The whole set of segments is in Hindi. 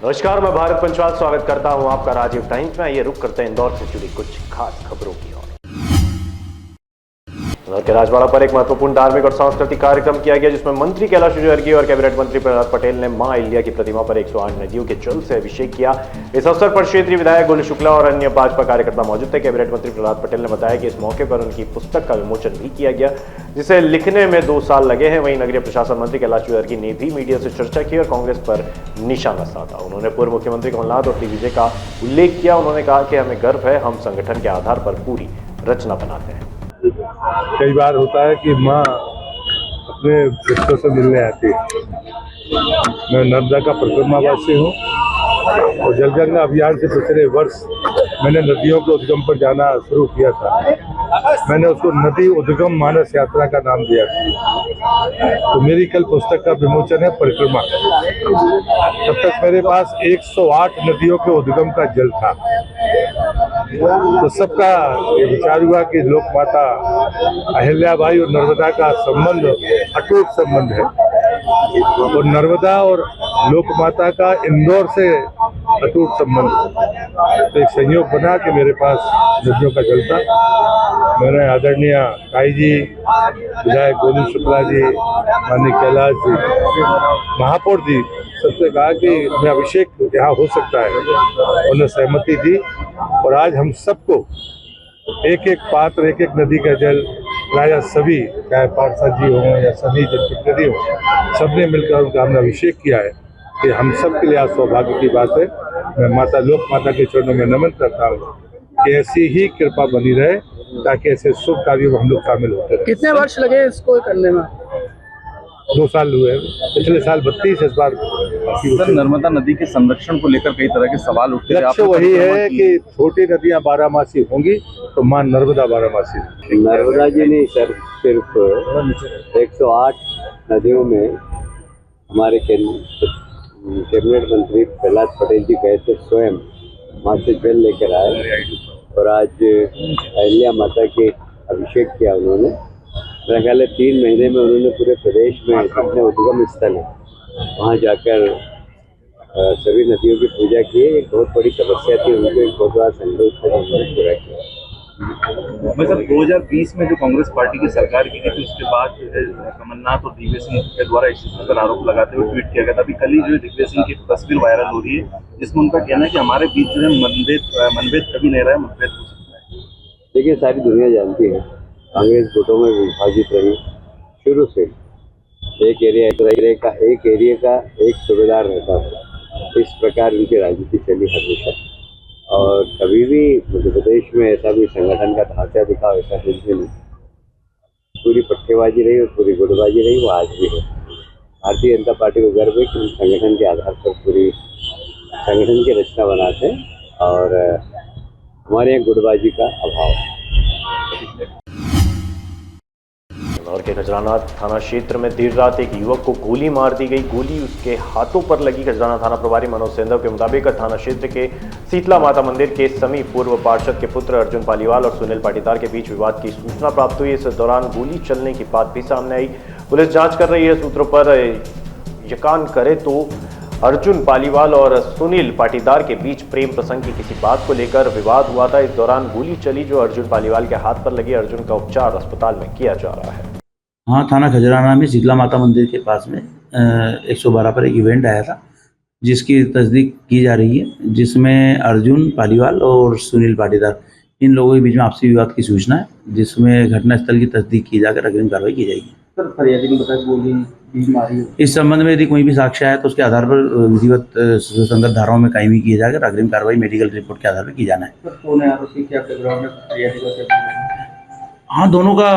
नमस्कार, मैं भारत पंचवाल स्वागत करता हूं आपका राजीव टाइम्स में। ये रुक करते हैं इंदौर से जुड़ी कुछ खास खबरों की ओर। इंदौर के राजवाड़ा पर एक महत्वपूर्ण धार्मिक और सांस्कृतिक कार्यक्रम किया गया, जिसमें मंत्री कैलाश विजयवर्गीय और कैबिनेट मंत्री प्रहलाद पटेल ने मां अहिल्या की प्रतिमा पर 108 नदियों के जल से अभिषेक किया। इस अवसर पर क्षेत्रीय विधायक गोलू शुक्ला और अन्य भाजपा कार्यकर्ता मौजूद थे। कैबिनेट मंत्री प्रहलाद पटेल ने बताया कि इस मौके पर उनकी पुस्तक का विमोचन भी किया गया, जिसे लिखने में 2 साल लगे हैं। वहीं नगरीय प्रशासन मंत्री कैलाश विजयवर्गीय ने भी मीडिया से चर्चा की और कांग्रेस पर निशाना साधा। उन्होंने पूर्व मुख्यमंत्री कमलनाथ और दिग्विजय का उल्लेख किया। उन्होंने कहा कि हमें गर्व है, हम संगठन के आधार पर पूरी रचना बनाते हैं। कई बार होता है कि माँ अपने बच्चों से मिलने आती है। मैं नर्मदा का परिक्रमावासी हूँ और जलगंगा अभियान से पिछले वर्ष मैंने नदियों के उद्गम पर जाना शुरू किया था। मैंने उसको नदी उद्गम मानस यात्रा का नाम दिया था। तो मेरी कल पुस्तक का विमोचन है, परिक्रमा। तब तक मेरे पास 108 नदियों के उद्गम का जल था। तो सबका ये विचार हुआ कि लोक माता अहिल्याबाई और नर्मदा का संबंध अटूट संबंध है और नर्मदा और लोक माता का इंदौर से अटूट संबंध है। तो एक संयोग बना कि मेरे पास नदियों का जल था। मैंने आदरणीय काई जी, विधायक गोलू शुक्ला जी, माननीय कैलाश जी, महापौर जी सबसे कहा कि मैं अभिषेक यहाँ हो सकता है। उन्होंने सहमति दी और आज हम सबको एक एक पात्र, एक एक नदी का जल प्राय सभी, चाहे पार्षद जी हों या सभी जनप्रतिनिधि हों, सबने मिलकर उनका हमने अभिषेक किया है। कि हम सब के लिए आज सौभाग्य की बात है। मैं माता लोक माता के चरणों में नमन करता हूँ कि ऐसी ही कृपा बनी रहे ताकि ऐसे शुभ कार्यों में हम लोग शामिल होते रहे। कितने वर्ष लगे इसको करने में? 2 साल हुए, पिछले साल 32, इस बार। सर, नर्मदा नदी के संरक्षण को लेकर कई तरह के सवाल उठते हैं। लक्ष्य वही है कि छोटी नदियां बारहमासी होंगी तो मां नर्मदा बारहमासी। नर्मदा जी नहीं सर, सिर्फ 108 नदियों में हमारे कैबिनेट मंत्री प्रहलाद पटेल जी गए थे, स्वयं वहाँ से जल लेकर आए और आज अहिल्या माता के अभिषेक किया उन्होंने। मेरा ख्याल है 3 महीने में उन्होंने पूरे प्रदेश में जितने उद्गम स्थल है वहाँ जाकर सभी नदियों की पूजा की। एक बहुत बड़ी तपस्या थी उनको, एक बहुत बड़ा संकल्प था उन्होंने पूरा किया। मैं सर 2020 में जो कांग्रेस पार्टी की सरकार की थी, उसके बाद कमलनाथ और दिग्विजय सिंह के द्वारा इस पर आरोप लगाते हुए ट्वीट किया गया था। अभी कल ही जो दिग्विजय सिंह की तस्वीर वायरल हो रही है, जिसमें उनका कहना है कि हमारे बीच जो है मनभेद कभी नहीं रहा है, मतभेद हो सकता है। देखिए, सारी दुनिया जानती है कांग्रेस गुटों में विभाजित रही शुरू से। एक एरिया का एक सूबेदार रहता था। इस प्रकार उनकी राजनीति चली हमेशा और कभी भी मध्य प्रदेश में ऐसा भी संगठन का ढांचा दिखा, ऐसा कुछ भी नहीं। पूरी पट्टेबाजी रही और पूरी गुटबाजी रही, वो आज भी है। भारतीय जनता पार्टी को गर्व है कि हम संगठन के आधार पर पूरी संगठन की रचना बनाते हैं और हमारे यहाँ गुटबाजी का अभाव है। इंदौर के खजराना थाना क्षेत्र में देर रात एक युवक को गोली मार दी गई। गोली उसके हाथों पर लगी। खजराना थाना प्रभारी मनोज सेंधव के मुताबिक थाना क्षेत्र के शीतला माता मंदिर के समीप पूर्व पार्षद के पुत्र अर्जुन पालीवाल और सुनील पाटीदार के बीच विवाद की सूचना प्राप्त हुई। इस दौरान गोली चलने की बात भी सामने आई। पुलिस जांच कर रही है। सूत्रों पर यकान करे तो अर्जुन पालीवाल और सुनील पाटीदार के बीच प्रेम प्रसंग की किसी बात को लेकर विवाद हुआ था। इस दौरान गोली चली जो अर्जुन पालीवाल के हाथ पर लगी। अर्जुन का उपचार अस्पताल में किया जा रहा है। हाँ, थाना खजराना में शीतला माता मंदिर के पास में 112 पर एक इवेंट आया था, जिसकी तस्दीक की जा रही है, जिसमें अर्जुन पालीवाल और सुनील पाटीदार इन लोगों के बीच में आपसी विवाद की सूचना है, जिसमें घटनास्थल की तस्दीक की जाकर अग्रिम कार्रवाई की जाएगी। सर, फरियादी ने बताया गोली भी मारी है। इस संबंध में यदि कोई भी साक्ष्य आया तो उसके आधार पर विधिवत सुसंगत धाराओं में कायमी किए जाकर अग्रिम कार्रवाई मेडिकल रिपोर्ट के आधार पर की जाना है। सर, कौन है आरोपी, क्या बैकग्राउंड है फरियादी का? हाँ, दोनों का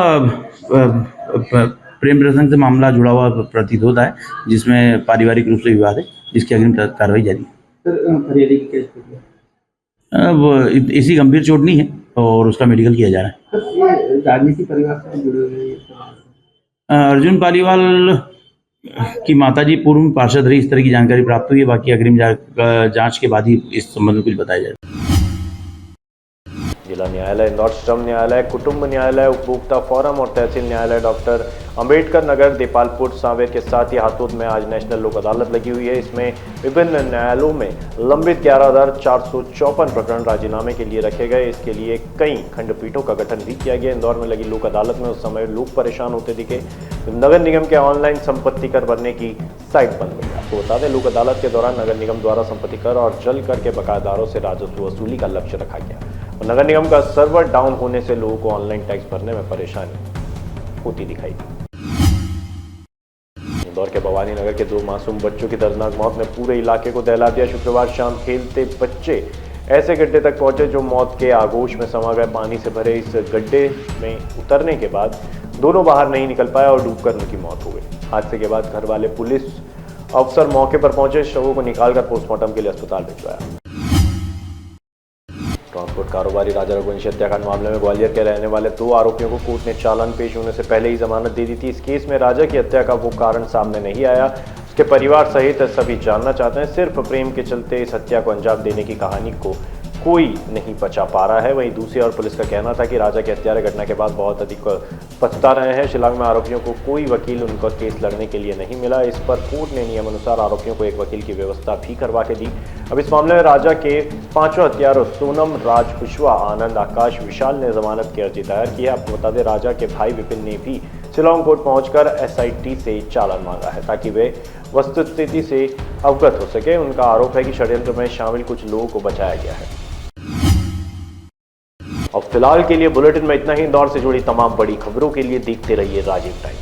प्रेम प्रसंग से मामला जुड़ा हुआ प्रतीत होता है, जिसमें पारिवारिक रूप से विवाद है, जिसकी अग्रिम कार्रवाई जारी है। सर, फरियादी की क्या स्थिति है? वो इसी गंभीर चोट नहीं है और उसका मेडिकल किया जा रहा है। सर, ये राजनीति परिवार से जुड़े हुए अर्जुन पालीवाल की माताजी पूर्व में पार्षद रही, इस तरह की जानकारी प्राप्त हुई है। बाकी अग्रिम जांच के बाद ही इस संबंध में कुछ बताया जाएगा। जिला न्यायालय इंदौर, श्रम न्यायालय, कुटुंब न्यायालय, उपभोक्ता फोरम और तहसील न्यायालय डॉक्टर अंबेडकर नगर, देपालपुर, सांवेर के साथ ही हाथोद में आज नेशनल लोक अदालत लगी हुई है। इसमें विभिन्न न्यायालयों में लंबित 11,454 प्रकरण राजीनामे के लिए रखे गए। इसके लिए कई खंडपीठों का गठन भी किया गया। इंदौर में लगी लोक अदालत में उस समय लोग परेशान होते दिखे। नगर निगम के ऑनलाइन संपत्ति कर भरने की साइट बंद हो गई। आपको बता दें, लोक अदालत के दौरान नगर निगम द्वारा संपत्ति कर और जल कर के बकायेदारों से राजस्व वसूली का लक्ष्य रखा गया और नगर निगम का सर्वर डाउन होने से लोगों को ऑनलाइन टैक्स भरने में परेशानी होती दिखाई दी। इंदौर के भवानी नगर के 2 मासूम बच्चों की दर्दनाक मौत ने पूरे इलाके को दहला दिया। शुक्रवार शाम खेलते बच्चे ऐसे गड्ढे तक पहुंचे जो मौत के आगोश में समा गए। पानी से भरे इस गड्ढे में उतरने के बाद दोनों बाहर नहीं निकल पाए और डूबकर उनकी मौत हो गई। हादसे के बाद घर वाले पुलिस अफसर मौके पर पहुंचे, शवों को निकालकर पोस्टमार्टम के लिए अस्पताल भिजवाया। ट्रांसपोर्ट कारोबारी राजा रघुवंशी हत्याकांड मामले में ग्वालियर के रहने वाले 2 आरोपियों को कोर्ट ने चालान पेश होने से पहले ही जमानत दे दी थी। इस केस में राजा की हत्या का वो कारण सामने नहीं आया। उसके परिवार सहित सभी जानना चाहते हैं। सिर्फ प्रेम के चलते इस हत्या को अंजाम देने की कहानी को कोई नहीं बचा पा रहा है। वहीं दूसरी ओर पुलिस का कहना था कि राजा की हत्या घटना के बाद बहुत अधिक पछता रहे हैं। शिलांग में आरोपियों को कोई वकील उनका केस लड़ने के लिए नहीं मिला। इस पर कोर्ट ने नियम अनुसार आरोपियों को एक वकील की व्यवस्था भी करवा के दी। अब इस मामले में राजा के 5 हत्यारों सोनम, राज, कुशवाहा, आनंद, आकाश, विशाल ने जमानत की अर्जी दायर की है। आपको बता दें, राजा के भाई विपिन ने भी शिलांग कोर्ट पहुंचकर SIT से चालान मांगा है ताकि वे वस्तुस्थिति से अवगत हो सके। उनका आरोप है कि षड्यंत्र में शामिल कुछ लोगों को बचाया गया है। अब फिलहाल के लिए बुलेटिन में इतना ही। इंदौर से जुड़ी तमाम बड़ी खबरों के लिए देखते रहिए राजीव टाइम्स।